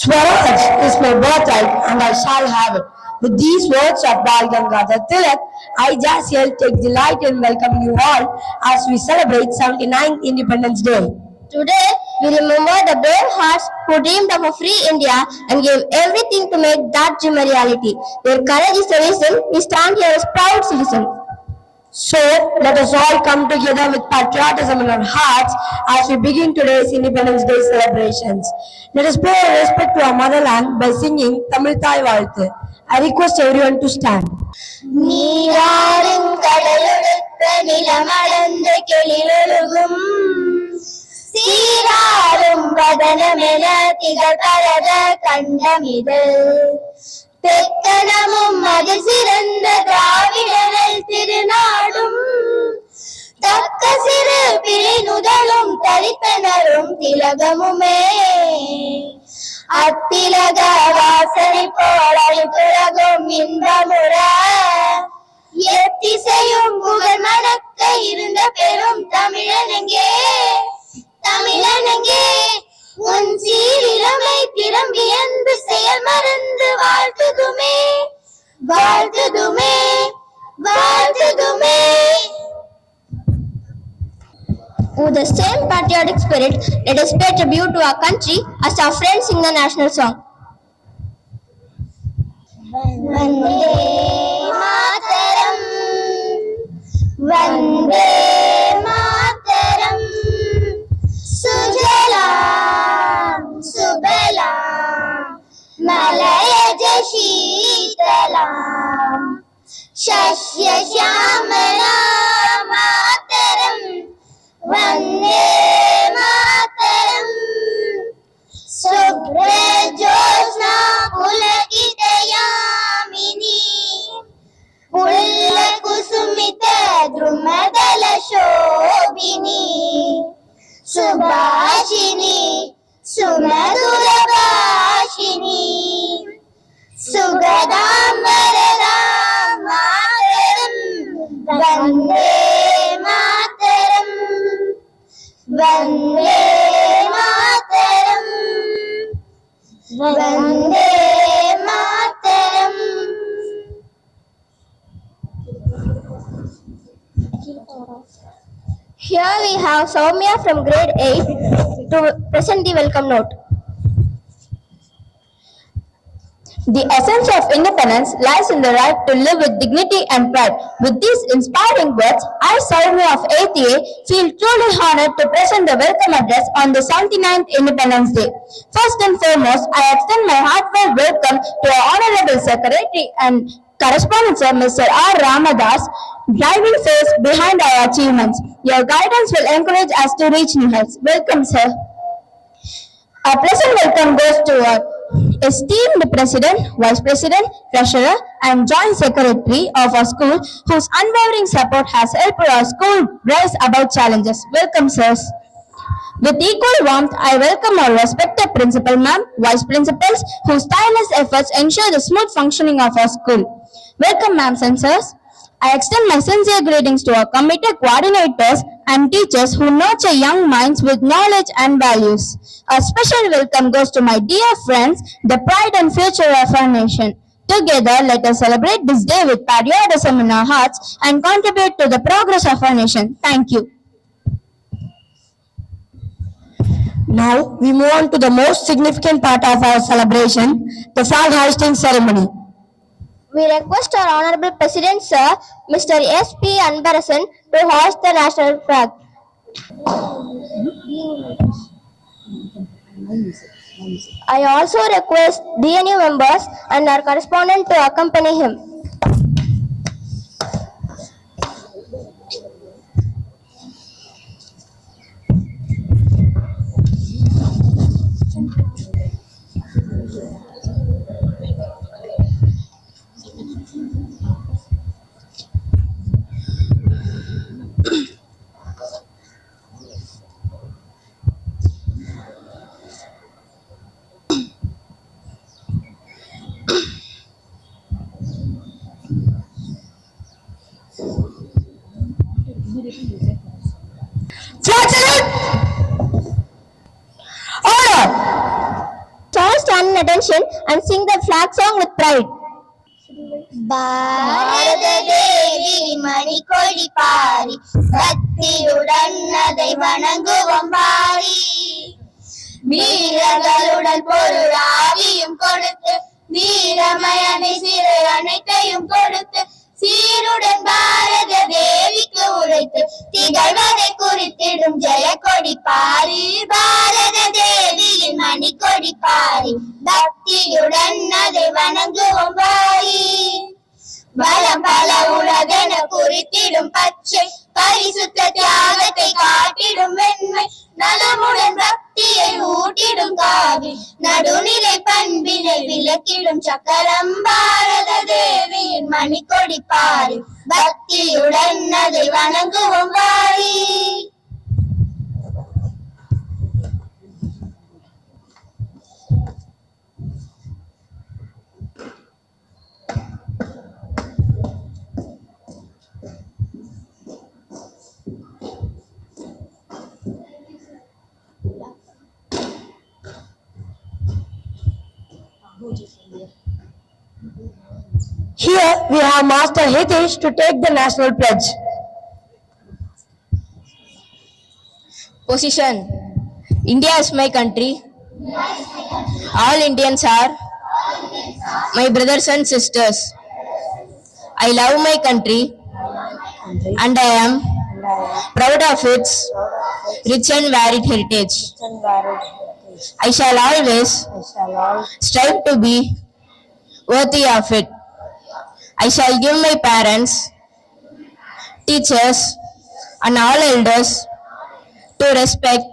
Swaraj is my birthright and I shall have it. With these words of Bal Gangadhar Tilak, I Jasiel take delight in welcoming you all as we celebrate 79th Independence Day. Today, we remember the brave hearts who dreamed of a free India and gave everything to make that dream a reality. Their courage is the reason we stand here as proud citizens. So, let us all come together with patriotism in our hearts as we begin today's Independence Day celebrations. Let us pay our respect to our motherland by singing Tamil Thai Vaalthu. I request everyone to stand. நீராறும் கடலொடுத்த நிலமடர்ந்த கெழிலொழுகும் சீராறும் வதனமென திகழ்கரத கண்டமிது பெத்தனமும் அது சிறந்த திராவிடர்கள் திருநாடும் தக்க சிறு பிழை நுதலும் தரித்தனரும் திலகமுமே அத்திலக வாசனை போல் பிறகும் இன்பமுற எத்திசையும் புகழ் மணக்க இருந்த பெரும் தமிழனெங்கே தமிழனெங்கே உன் சீரிழமை திரும்பி என்று செயல் மறந்து வாழ்த்துதுமே வாழ்த்துதுமே வாழ்த்துதுமே. With the same patriotic spirit, let us pay tribute to our country as our friends sing the national song. Vande Mataram, Vande Mataram, Sujalam, Subalam, Malayaja Sheetalam, Shashya Shyamala Mataram, Vande Mataram, Subra Josna Pulakitayamini, Pulla Kusumita Drumadala Shobini, Subhashini, Sumadura Bhashini, Sugadambara Mataram, Vande Mataram, Vande Mataram, Vande Mataram. Here we have Soumya from grade 8 to present the welcome note. The essence of independence lies in the right to live with dignity and pride. With these inspiring words, I, Soumya of 8th A, feel truly honored to present the welcome address on the 79th Independence Day. First and foremost, I extend my heartfelt welcome to our Honorable Secretary and Correspondent Sir, Mr. R. Ramadas, driving force behind our achievements. Your guidance will encourage us to reach new heights. Welcome, sir. Our present welcome goes to our esteemed President, Vice President, Treasurer, and Joint Secretary of our school, whose unwavering support has helped our school rise above challenges. Welcome, sirs. With equal warmth, I welcome our respected principal, ma'am, vice principals, whose tireless efforts ensure the smooth functioning of our school. Welcome, ma'ams and sirs. I extend my sincere greetings to our committed coordinators and teachers who nurture young minds with knowledge and values. A special welcome goes to my dear friends, the pride and future of our nation. Together, let us celebrate this day with patriotism in our hearts and contribute to the progress of our nation. Thank you. Now, we move on to the most significant part of our celebration, the flag hoisting ceremony. We request our Honorable President, Sir, Mr. S.P. Anbarasan, to hoist the national flag. I also request DNU members and our correspondent to accompany him. Flag salute! Order! All stand in attention and sing the flag song with pride. பாரத தேவி மணிக்கொடி பாரி பக்தியுடன் அதை வணங்குவோம் பாரி வீரர்களுடன் பொருளாவியும் கொடுத்து வீரமயனை சிறு அனைத்தையும் கொடுத்து சீருடன் பாரத தேவிக்கு உழைத்து திகழ்வதை குறித்திடும் ஜெயக்கொடி பாரி பாரத தேவியின் மணிக்கொடி பாரி பக்தியுடன் அதை வணங்குவோம் பாரி வளம் பல உலகென குறித்திடும் பச்சை பரிசுத்த தியாகத்தை காட்டிடும் வெண்மை நலமுடன் பக்தியை ஊட்டிடும் காவி நடுநிலை பண்பினை விளக்கிடும் சக்கரம் பாரத தேவியின் மணிக்கொடி பாரி பக்தியுடன் அதை வணங்குவோம் வாரி Here we have Master Hitesh to take the national pledge. Position. India is my country. All Indians are my brothers and sisters. I love my country and I am proud of its rich and varied heritage. I shall always strive to be worthy of it. I shall give my parents, teachers, and all elders to respect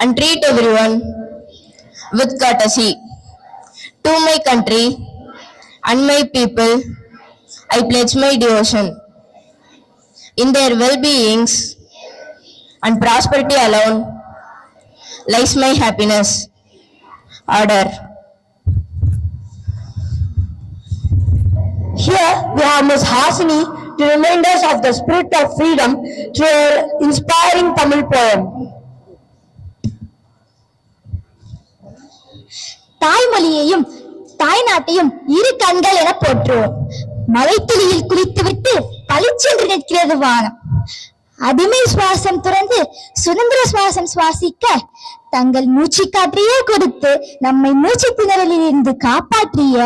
and treat everyone with courtesy. To my country and my people, I pledge my devotion. In their well-beings and prosperity alone lies my happiness. Order. Here we have Ms. Hasini to remind us of the spirit of freedom through her inspiring Tamil poem. தாய்மொழியையும் தாய்நாட்டையும் இரு கண்கள் என போற்றுவோம். மழைத்துளியில் குளித்துவிட்டு பளிச்சென்று நிற்கிறது வானம். அடிமை சுவாசம் துறந்து சுதந்திர சுவாசம் சுவாசிக்க தங்கள் மூச்சு காற்றையே கொடுத்து நம்மை மூச்சு திணறலில் இருந்து காப்பாற்றிய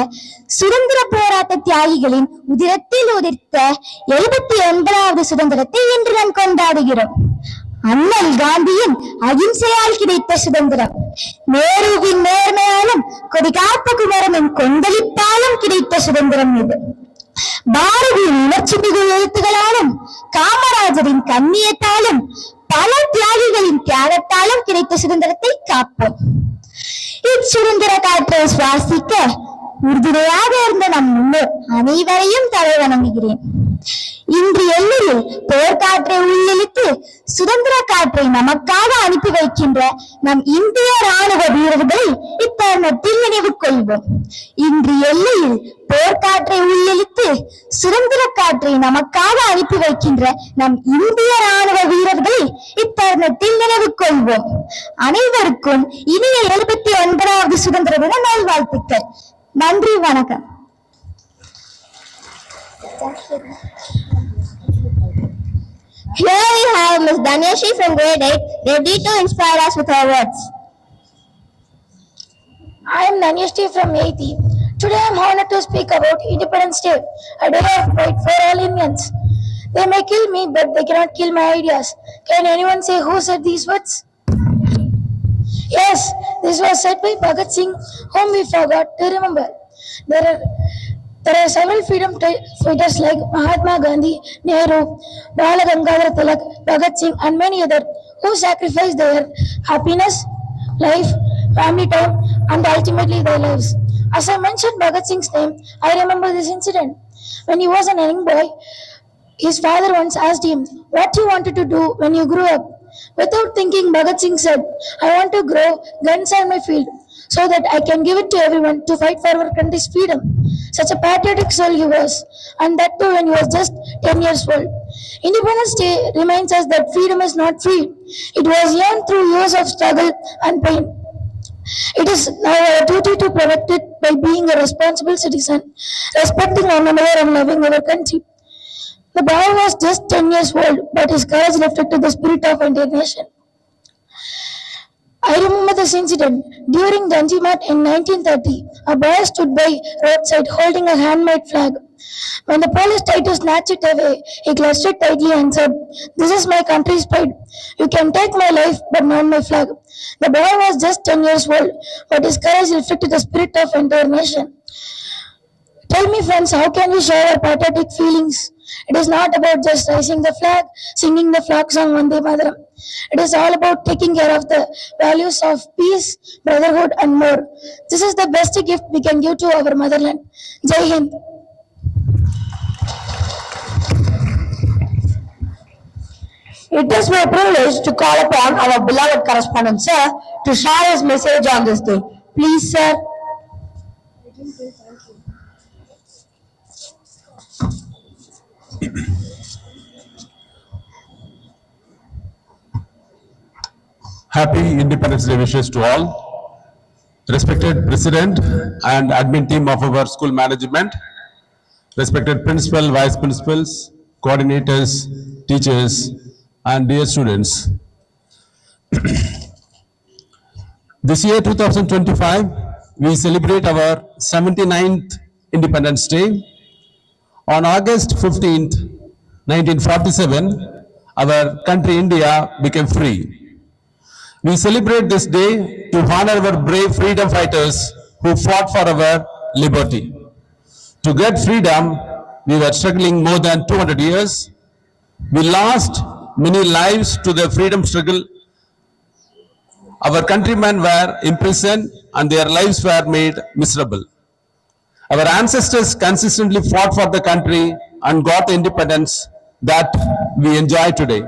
சுதந்திர போராட்ட தியாகிகளின் உதிரத்தில் உதிர்த்த 79வது சுதந்திரத்தை இன்று நாம் கொண்டாடுகிறோம். அண்ணல் காந்தியின் அகிம்சையால் கிடைத்த சுதந்திரம், நேருவின் நேர்மையாலும் கொடிகாத்த குமரனின் கொந்தளிப்பாலும் கிடைத்த சுதந்திரம் இது. பாரதியின் உணர்ச்சி மிகு எழுத்துகளாலும் காமராஜரின் கண்ணியத்தாலும் பல தியாகிகளின் தியாகத்தாலும் கிடைத்த சுதந்திரத்தை காப்போம். இச்சுதந்திர காற்றை சுவாசிக்க உறுதுணையாக இருந்த நம் முன்னோர் அனைவரையும் தலை வணங்குகிறேன். இன்று எல்லையில் போர்க்காற்றை உள்ளிழுத்து சுதந்திர காற்றை நமக்காக அனுப்பி வைக்கின்ற நம் இந்திய ராணுவ வீரர்களை இத்தருணத்தில் நினைவு கொள்வோம். இன்று எல்லையில் போர்க்காற்றை உள்ளிழுத்து சுதந்திர காற்றை நமக்காக அனுப்பி வைக்கின்ற நம் இந்திய ராணுவ வீரர்களை இத்தருணத்தில் நினைவு கொள்வோம். அனைவருக்கும் இனிய 79வது சுதந்திர தின நல்வாழ்த்துக்கள். நன்றி, வணக்கம். Here we have Ms. Dhanyashi from grade 8 ready to inspire us with her words. I am Dhanyashi from 8th. Today I am honored to speak about Independence Day, a day of pride for all Indians. They may kill me, but they cannot kill my ideas. Can anyone say who said these words? Yes, this was said by Bhagat Singh, whom we forgot to remember. There are there are several freedom fighters like Mahatma Gandhi, Nehru, Bala Gangadhar Tilak, Bhagat Singh, and many others who sacrificed their happiness, life, family time, and ultimately their lives. As I mentioned Bhagat Singh's name, I remember this incident. When he was an young boy, his father once asked him what he wanted to do when you grew up. Without thinking, Bhagat Singh said, I want to grow guns on my field so that I can give it to everyone to fight for our country's freedom. Such a patriotic soul he was, and that too when he was just 10 years old. Independence Day reminds us that freedom is not free. It was earned through years of struggle and pain. It is now our duty to protect it by being a responsible citizen, respecting one another and loving our country. The boy was just 10 years old, but his courage reflected the spirit of Indian nation. I remember this incident. During Janjimat in 1930, a boy stood by roadside holding a handmade flag. When the police tried to snatch it away, he clutched it tightly and said, This is my country's pride. You can take my life, but not my flag. The boy was just 10 years old, but his courage reflected the spirit of entire nation. Tell me, friends, how can we show our patriotic feelings? It is not about just raising the flag, singing the flag song Vande Mataram. It is all about taking care of the values of peace, brotherhood, and more. This is the best gift we can give to our motherland. Jai Hind. It is my privilege to call upon our beloved correspondent, sir, to share his message on this day. Please, sir. Happy Independence Day wishes to all. Respected President and admin team of our school management, respected principal, vice principals, coordinators, teachers, and dear students. This year 2025, we celebrate our 79th Independence Day. On August 15th, 1947, our country India became free. We celebrate this day to honor our brave freedom fighters who fought for our liberty. To get freedom, we were struggling more than 200 years. We lost many lives to the freedom struggle. Our countrymen were imprisoned and their lives were made miserable. Our ancestors consistently fought for the country and got the independence that we enjoy today.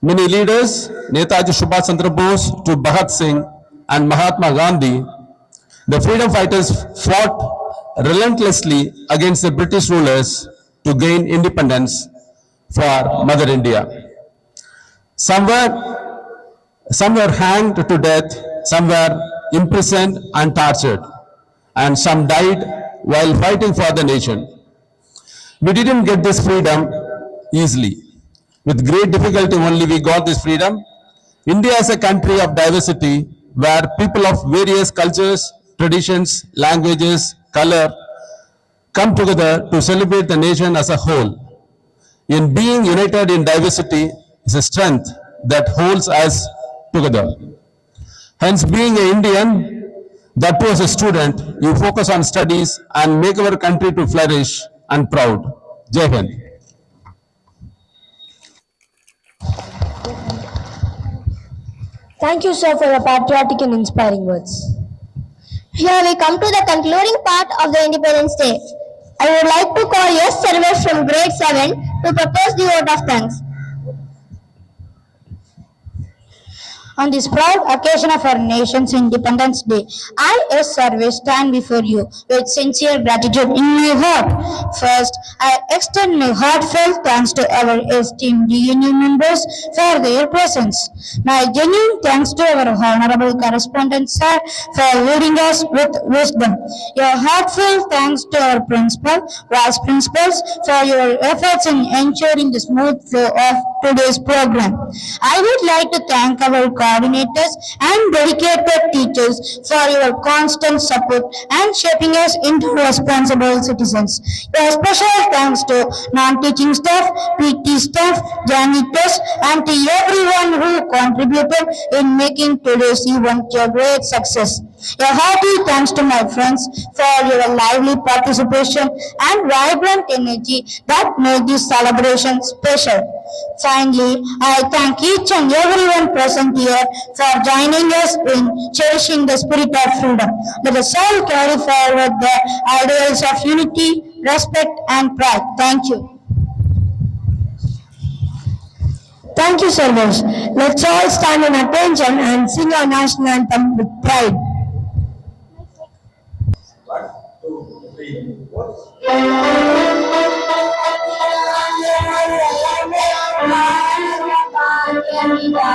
Many leaders, Netaji Subhash Chandra Bose to Bhagat Singh and Mahatma Gandhi, the freedom fighters fought relentlessly against the British rulers to gain independence for Mother India. Some were hanged to death, some were imprisoned and tortured, and some died while fighting for the nation. We didn't get this freedom easily. With great difficulty only we got this freedom. India is a country of diversity where people of various cultures, traditions, languages, color come together to celebrate the nation as a whole. In being united in diversity is a strength that holds us together. Hence, being an Indian, that too as a student, you focus on studies and make our country to flourish and proud. Jai Hind. Thank you, sir, for your patriotic and inspiring words. Here we come to the concluding part of the Independence Day. I would like to call S. Sarvesh from grade 7 to propose the vote of thanks. On this proud occasion of our nation's Independence Day, I, S. Sarvesh, stand before you with sincere gratitude in my heart. First, I extend my heartfelt thanks to our esteemed union members for their presence. My genuine thanks to our honorable correspondent, sir, for leading us with wisdom. Your heartfelt thanks to our principal, vice principals for your efforts in ensuring the smooth flow of today's program. I would like to thank our coordinators and dedicated teachers for your constant support and shaping us into responsible citizens. A special thanks to non-teaching staff, PT staff, janitors, and to everyone who contributed in making today's event a great success. A hearty thanks to my friends for your lively participation and vibrant energy that made this celebration special. Finally, I thank each and everyone present here for joining us in cherishing the spirit of freedom. Let us all carry forward the ideals of unity, respect, and pride. Thank you. Thank you, servers. Let's all stand in attention and sing our national anthem with pride. Jai